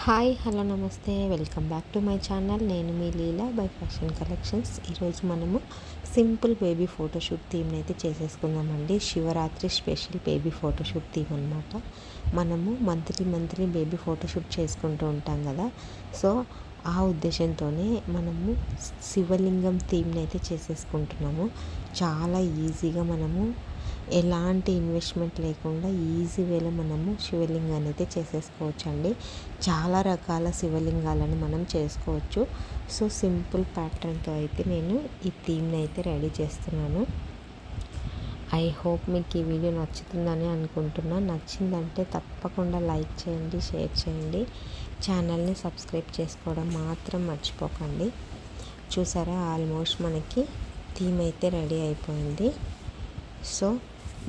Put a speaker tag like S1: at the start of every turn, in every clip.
S1: Hi hello నమస్తే welcome back to my channel. నేను మీ లీలా బై ఫ్యాషన్ కలెక్షన్స్. ఈరోజు మనము సింపుల్ బేబీ ఫోటోషూట్ థీమ్ని అయితే చేసేసుకుందామండి. Shivaratri special baby photoshoot theme అనమాట. మనము మంత్లీ బేబీ ఫోటోషూట్ చేసుకుంటూ ఉంటాం కదా. సో ఆ ఉద్దేశంతోనే మనము శివలింగం థీమ్ని అయితే చేసేసుకుంటున్నాము. చాలా ఈజీగా మనము ఎలాంటి ఇన్వెస్ట్మెంట్ లేకుండా ఈజీ వేలో మనము శివలింగాన్ని అయితే చేసేసుకోవచ్చండి. చాలా రకాల శివలింగాలను మనం చేసుకోవచ్చు. సో సింపుల్ ప్యాటర్న్తో అయితే నేను ఈ థీమ్ని అయితే రెడీ చేస్తున్నాను. ఐ హోప్ మీకు ఈ వీడియో నచ్చుతుందని అనుకుంటున్నా. నచ్చిందంటే తప్పకుండా లైక్ చేయండి, షేర్ చేయండి, ఛానల్ని సబ్స్క్రైబ్ చేసుకోవడం మాత్రం మర్చిపోకండి. చూసారా, ఆల్మోస్ట్ మనకి థీమ్ అయితే రెడీ అయిపోయింది. సో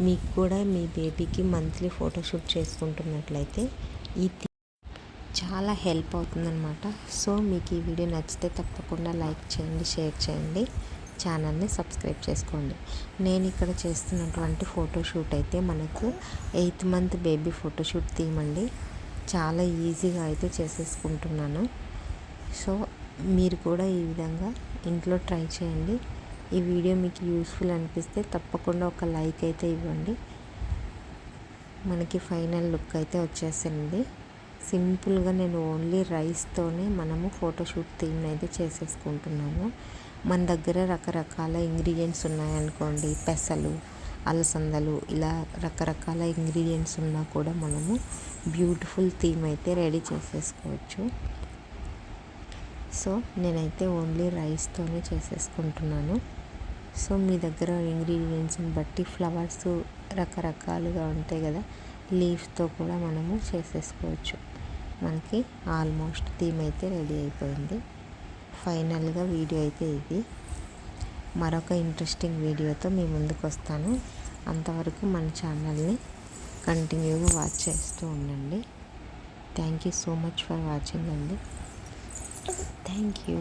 S1: మీకు కూడా మీ బేబీకి మంత్లీ ఫోటోషూట్ చేసుకుంటున్నట్లయితే ఈ చాలా హెల్ప్ అవుతుందన్నమాట. సో మీకు ఈ వీడియో నచ్చితే తప్పకుండా లైక్ చేయండి, షేర్ చేయండి, ఛానల్ని సబ్స్క్రైబ్ చేసుకోండి. నేను ఇక్కడ చేస్తున్నటువంటి ఫోటోషూట్ అయితే మనకు 8th month baby photoshoot theme అండి. చాలా ఈజీగా అయితే చేసేసుకుంటున్నాను. సో మీరు కూడా ఈ విధంగా ఇంట్లో ట్రై చేయండి. ఈ వీడియో మీకు యూస్ఫుల్ అనిపిస్తే తప్పకుండా ఒక లైక్ అయితే ఇవ్వండి. మనకి ఫైనల్ లుక్ అయితే వచ్చేసింది. సింపుల్గా నేను ఓన్లీ రైస్తోనే మనము ఫోటోషూట్ థీమ్ అయితే చేసేసుకుంటున్నాము. మన దగ్గర రకరకాల ఇంగ్రీడియంట్స్ ఉన్నాయనుకోండి, పెసలు, అలసందలు, ఇలా రకరకాల ఇంగ్రీడియంట్స్ ఉన్నా కూడా మనము బ్యూటిఫుల్ థీమ్ అయితే రెడీ చేసేసుకోవచ్చు. సో నేనైతే ఓన్లీ రైస్తోనే చేసేసుకుంటున్నాను. సో మీ దగ్గర ఇంగ్రీడియంట్స్ని బట్టి ఫ్లవర్స్ రకరకాలుగా ఉంటాయి కదా, లీఫ్తో కూడా మనము చేసేసుకోవచ్చు. మనకి ఆల్మోస్ట్ థీమ్ అయితే రెడీ అయిపోయింది. ఫైనల్గా వీడియో అయితే ఇది. మరొక ఇంట్రెస్టింగ్ వీడియోతో మీ ముందుకు వస్తాను. అంతవరకు మన ఛానల్ని కంటిన్యూగా వాచ్ చేస్తూ ఉండండి. Thank you so much for watching అండి. Thank you.